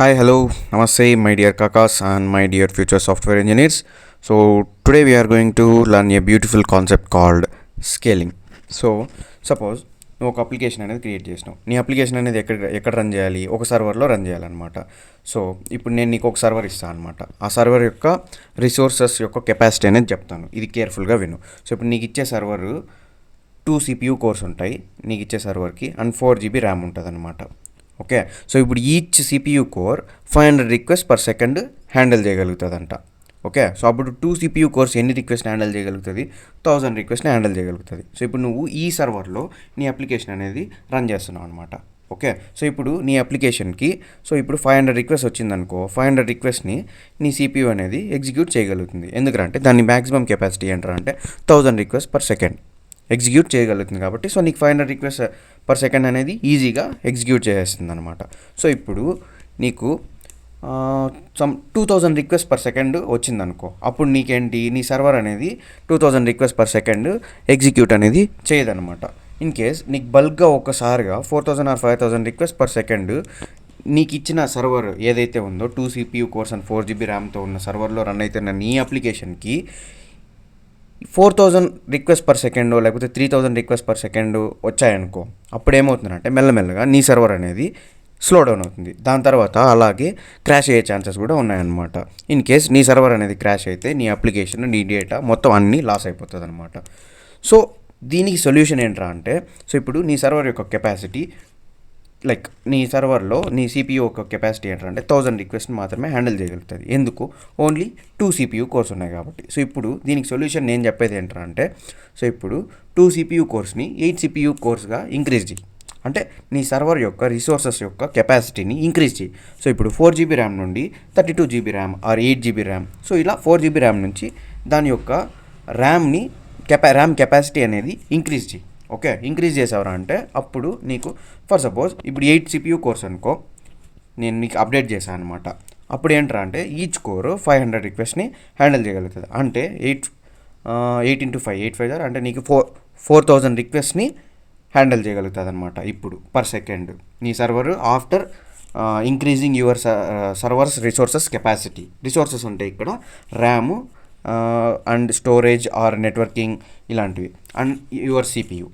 Hi, hello, namaste, my dear kakas and my dear future software engineers. So today we are going to learn a beautiful concept called scaling. So suppose నువ్వు ఒక application అనేది create చేసినావు. నీ application అనేది ఎక్కడ run చేయాలి? ఒక సర్వర్లో run చేయాలన్నమాట. సో ఇప్పుడు నేను నీకు ఒక సర్వర్ ఇస్తాను అనమాట. ఆ సర్వర్ యొక్క రిసోర్సెస్ యొక్క కెపాసిటీ అనేది చెప్తాను. ఇది కేర్ఫుల్గా విను. సో ఇప్పుడు నీకు ఇచ్చే సర్వర్ 2 CPU కోర్స్ ఉంటాయి నీకు ఇచ్చే సర్వర్కి, అండ్ 4 GB ర్యామ్ ఉంటుంది అనమాట. ఓకే, సో ఇప్పుడు each CPU core 500 request per second handle చేయగలుగుతుందంట. ఓకే, సో అప్పుడు 2 CPU కోర్స్ ఎన్ని రిక్వెస్ట్ హ్యాండిల్ చేయగలుగుతుంది? 1000 రిక్వెస్ట్ని హ్యాండిల్ చేయగలుగుతుంది. సో ఇప్పుడు నువ్వు ఈ సర్వర్లో నీ అప్లికేషన్ అనేది రన్ చేస్తున్నావు అనమాట. ఓకే, సో ఇప్పుడు నీ అప్లికేషన్కి ఇప్పుడు 500 రిక్వెస్ట్ వచ్చిందనుకో, 500 రిక్వెస్ట్ని నీ CPU అనేది ఎగ్జిక్యూట్ చేయగలుగుతుంది. ఎందుకంటే దాని మ్యాక్సిమం కెపాసిటీ ఏంటంటే 1000 రిక్వెస్ట్ పర్ సెకండ్ ఎగ్జిక్యూట్ చేయగలుగుతుంది. కాబట్టి సో నీకు 500 రిక్వెస్ట్ పర్ సెకండ్ అనేది ఈజీగా ఎగ్జిక్యూట్ చేసేస్తుంది అనమాట. సో ఇప్పుడు నీకు 2000 రిక్వెస్ట్ పర్ సెకండ్ వచ్చిందనుకో, అప్పుడు నీకేంటి, నీ సర్వర్ అనేది 2000 రిక్వెస్ట్ పర్ సెకండ్ ఎగ్జిక్యూట్ అనేది చేయదనమాట. ఇన్ కేస్ నీకు బల్క్గా ఒక్కసారిగా 4000 ఆర్ 5000 రిక్వెస్ట్ పర్ సెకండ్ నీకు ఇచ్చిన సర్వర్ ఏదైతే ఉందో 2 CPU కోర్స్ అండ్ 4 GB ర్యామ్తో ఉన్న సర్వర్లో రన్ అవుతున్న నీ అప్లికేషన్కి 4000 రిక్వెస్ట్ పర్ సెకండ్ లేకపోతే 3000 రిక్వెస్ట్ పర్ సెకండ్ వచ్చాయనుకో, అప్పుడు ఏమవుతుందంటే మెల్లమెల్లగా నీ సర్వర్ అనేది స్లో డౌన్ అవుతుంది. దాని తర్వాత అలాగే క్రాష్ అయ్యే ఛాన్సెస్ కూడా ఉన్నాయన్నమాట. ఇన్ కేస్ నీ సర్వర్ అనేది క్రాష్ అయితే నీ అప్లికేషన్, నీ డేటా మొత్తం అన్నీ లాస్ అయిపోతుంది అనమాట. సో దీనికి సొల్యూషన్ ఏంట్రా అంటే, సో ఇప్పుడు నీ సర్వర్ యొక్క కెపాసిటీ నీ సర్వర్లో నీ CPU యొక్క కెపాసిటీ ఏంటంటే 1000 రిక్వెస్ట్ మాత్రమే హ్యాండిల్ చేయగలుగుతుంది. ఎందుకు? ఓన్లీ 2 CPU కోర్స్ ఉన్నాయి కాబట్టి. సో ఇప్పుడు దీనికి సొల్యూషన్ నేను చెప్పేది ఏంటంటే, సో ఇప్పుడు 2 CPU కోర్స్ని 8 CPU కోర్స్గా ఇంక్రీజ్ చేయి. అంటే నీ సర్వర్ యొక్క రిసోర్సెస్ యొక్క కెపాసిటీని ఇంక్రీజ్ చేయి. సో ఇప్పుడు 4 GB ర్యామ్ నుండి 32 GB RAM or 8 GB RAM, so ఇలా 4 GB ర్యామ్ నుంచి దాని యొక్క ర్యామ్ కెపాసిటీ అనేది ఇంక్రీజ్ చేయి. ఓకే, ఇంక్రీజ్ చేసావరా అంటే అప్పుడు నీకు ఫర్ సపోజ్ ఇప్పుడు 8 CPU కోర్స్ అనుకో, నేను నీకు అప్డేట్ చేశాను అనమాట. అప్పుడు ఏంట్రా అంటే ఈచ్ కోర్ 500 రిక్వెస్ట్ని హ్యాండిల్ చేయగలుగుతుంది. అంటే 8 × 5 8 అంటే నీకు 4000 రిక్వెస్ట్ని హ్యాండిల్ చేయగలుగుతుంది అనమాట ఇప్పుడు పర్ సెకండ్ నీ server after increasing your servers resources capacity. Resources అంటే ఇక్కడ RAM and storage or networking ఇలాంటివి, and your CPU.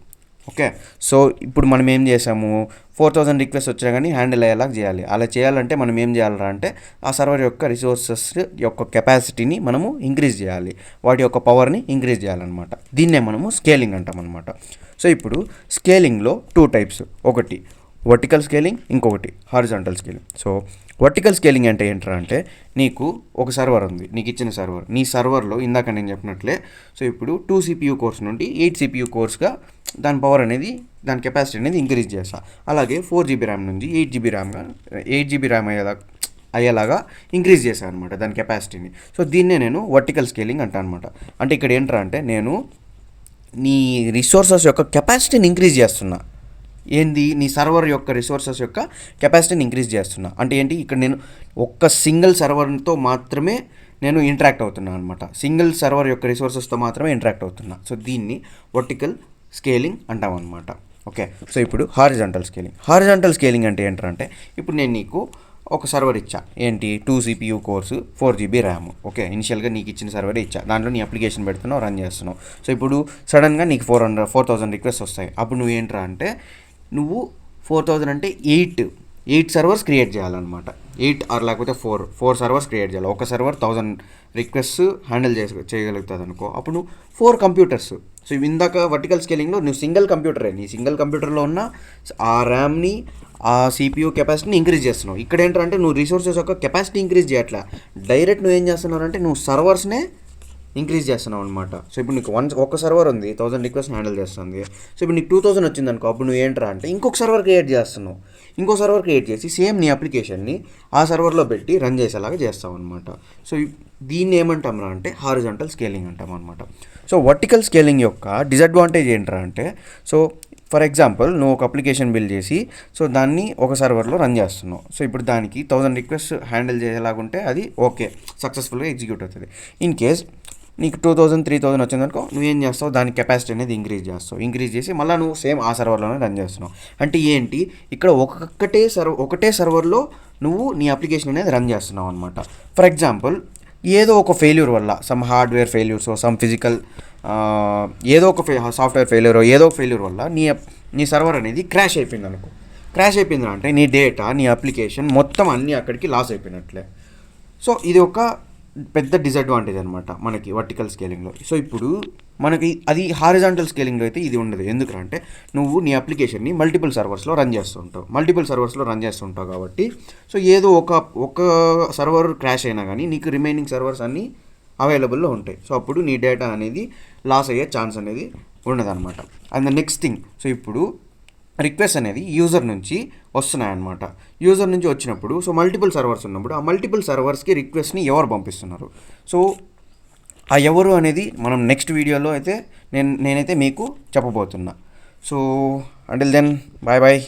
Okay, so ఇప్పుడు మనం ఏం చేసాము, 4000 రిక్వెస్ట్ వచ్చినా కానీ హ్యాండిల్ అయ్యేలా చేయాలి. అలా చేయాలంటే మనం ఏం చేయాలరా అంటే ఆ సర్వర్ యొక్క రిసోర్సెస్ యొక్క కెపాసిటీని మనము ఇంక్రీజ్ చేయాలి, వాటి యొక్క పవర్ని ఇంక్రీజ్ చేయాలన్నమాట. దీన్నే మనము స్కేలింగ్ అంటాం అనమాట. సో ఇప్పుడు స్కేలింగ్లో 2 టైప్స్, ఒకటి వర్టికల్ స్కేలింగ్, ఇంకొకటి horizontal scaling. So vertical scaling అంటే ఏంటంటే అంటే నీకు ఒక సర్వర్ ఉంది, నీకు ఇచ్చిన సర్వర్, నీ సర్వర్లో ఇందాక నేను చెప్పినట్లే సో ఇప్పుడు 2 CPU కోర్స్ నుండి 8 CPU కోర్స్గా దాని పవర్ అనేది, దాని కెపాసిటీ అనేది ఇంక్రీజ్ చేస్తా. అలాగే 4 GB ర్యామ్ నుంచి 8 GB ర్యామ్ అయ్యేలాగా ఇంక్రీజ్ చేశాను అనమాట దాని కెపాసిటీని. సో దీన్నే నేను వర్టికల్ స్కేలింగ్ అంటాను అనమాట. అంటే ఇక్కడ ఏంటంటే నేను నీ రిసోర్సెస్ యొక్క కెపాసిటీని ఇంక్రీజ్ చేస్తున్నా. ఏంది, నీ సర్వర్ యొక్క రిసోర్సెస్ యొక్క కెపాసిటీని ఇంక్రీజ్ చేస్తున్నా. అంటే ఏంటి, ఇక్కడ నేను ఒక్క సింగిల్ సర్వర్తో మాత్రమే నేను ఇంటరాక్ట్ అవుతున్నా అనమాట. సింగిల్ సర్వర్ యొక్క రిసోర్సెస్తో మాత్రమే ఇంటరాక్ట్ అవుతున్నా. సో దీన్ని వర్టికల్ స్కేలింగ్ అంటాం అనమాట. ఓకే, సో ఇప్పుడు హారిజాంటల్ స్కేలింగ్ అంటే ఏంటంటే ఇప్పుడు నేను నీకు ఒక సర్వర్ ఇచ్చా, ఏంటి 2 CPU course 4 GB RAM. Okay, ఇనిషియల్గా నీకు ఇచ్చిన సర్వరే ఇచ్చా, దాంట్లో నీ అప్లికేషన్ పెడుతున్నావు, రన్ చేస్తున్నావు. సో ఇప్పుడు సడన్గా నీకు 4000 రిక్వెస్ట్ వస్తాయి. అప్పుడు నువ్వు ఏంట్రా అంటే నువ్వు 4000 అంటే 8 సర్వర్స్ క్రియేట్ చేయాలన్నమాట. 8 ఆర్ లేకపోతే 4 సర్వర్స్ క్రియేట్ చేయాలి. ఒక సర్వర్ 1000 రిక్వెస్ట్ హ్యాండిల్ చేయగలుగుతుంది అనుకో, అప్పుడు నువ్వు 4 కంప్యూటర్స్. సో ఇందాక వర్టికల్ స్కేలింగ్లో నువ్వు సింగిల్ కంప్యూటర్లో ఉన్న ఆ ర్యామ్ని, ఆ CPU కెపాసిటీని ఇంక్రీజ్ చేస్తున్నావు. ఇక్కడ ఏంటంటే నువ్వు రిసోర్సెస్ యొక్క కెపాసిటీ ఇంక్రీజ్ చేయట్లా, డైరెక్ట్ నువ్వు ఏం చేస్తున్నావు అంటే నువ్వు సర్వర్స్నే ఇంక్రీజ్ చేస్తున్నావు అనమాట. సో ఇప్పుడు నీకు ఒక సర్వర్ ఉంది, 1000 రిక్వెస్ట్ హ్యాండిల్ చేస్తుంది. సో ఇప్పుడు నీకు 2000 వచ్చింది అనుకో, అప్పుడు నువ్వు ఏంట్రా అంటే ఇంకొక సర్వర్ క్రియేట్ చేస్తున్నావు. ఇంకో సర్వర్ క్రియేట్ చేసి సేమ్ నీ అప్లికేషన్ని ఆ సర్వర్లో పెట్టి రన్ చేసేలాగా చేస్తావు అనమాట. సో దీన్ని ఏమంటాంరా అంటే హారిజాంటల్ స్కేలింగ్ అంటాం అనమాట. సో వర్టికల్ స్కేలింగ్ యొక్క డిసడ్వాంటేజ్ ఏంట్రా అంటే, సో ఫర్ ఎగ్జాంపుల్ నువ్వు ఒక అప్లికేషన్ బిల్డ్ చేసి సో దాన్ని ఒక సర్వర్లో రన్ చేస్తున్నావు. సో ఇప్పుడు దానికి 1000 రిక్వెస్ట్ హ్యాండిల్ చేసేలాగుంటే అది ఓకే, సక్సెస్ఫుల్గా ఎగ్జిక్యూట్ అవుతుంది. ఇన్ కేస్ నీకు 2000 3000 వచ్చిందనుకో, నువ్వేం చేస్తావు, దాని కెపాసిటీ అనేది ఇంక్రీజ్ చేసి మళ్ళీ నువ్వు సేమ్ ఆ సర్వర్లోనే రన్ చేస్తున్నావు. అంటే ఏంటి, ఇక్కడ ఒకటే సర్వర్లో నువ్వు నీ అప్లికేషన్ అనేది రన్ చేస్తున్నావు అనమాట. ఫర్ ఎగ్జాంపుల్ ఏదో ఒక ఫెయిల్యూర్ వల్ల some hardware failures, some physical ఏదో ఒక సాఫ్ట్వేర్ ఫెయిల్యూర్, ఏదో ఒక ఫెయిల్యూర్ వల్ల నీ సర్వర్ అనేది క్రాష్ అయిపోయింది అనుకో. క్రాష్ అయిపోయింది అంటే నీ డేటా, నీ అప్లికేషన్ మొత్తం అన్నీ అక్కడికి లాస్ అయిపోయినట్లే. సో ఇది ఒక పెద్ద డిసడ్వాంటేజ్ అనమాట మనకి వర్టికల్ స్కేలింగ్లో. సో ఇప్పుడు మనకి అది హారిజాంటల్ స్కేలింగ్లో అయితే ఇది ఉండదు. ఎందుకంటే నువ్వు నీ అప్లికేషన్ని మల్టిపుల్ సర్వర్స్లో రన్ చేస్తుంటావు కాబట్టి సో ఏదో ఒక సర్వర్ క్రాష్ అయినా కానీ నీకు రిమైనింగ్ సర్వర్స్ అన్నీ అవైలబుల్లో ఉంటాయి. సో అప్పుడు నీ డేటా అనేది లాస్ అయ్యే ఛాన్స్ అనేది ఉండదన్నమాట. And the next thing, so ఇప్పుడు రిక్వెస్ట్ అనేది యూజర్ నుంచి వస్తున్నాయన్నమాట. యూజర్ నుంచి వచ్చినప్పుడు సో మల్టిపుల్ సర్వర్స్ ఉన్నప్పుడు ఆ మల్టిపుల్ సర్వర్స్కి రిక్వెస్ట్ని ఎవరు పంపిస్తున్నారు, సో ఆ ఎవరు అనేది మనం నెక్స్ట్ వీడియోలో అయితే నేనైతే మీకు చెప్పబోతున్నా. So until then bye bye.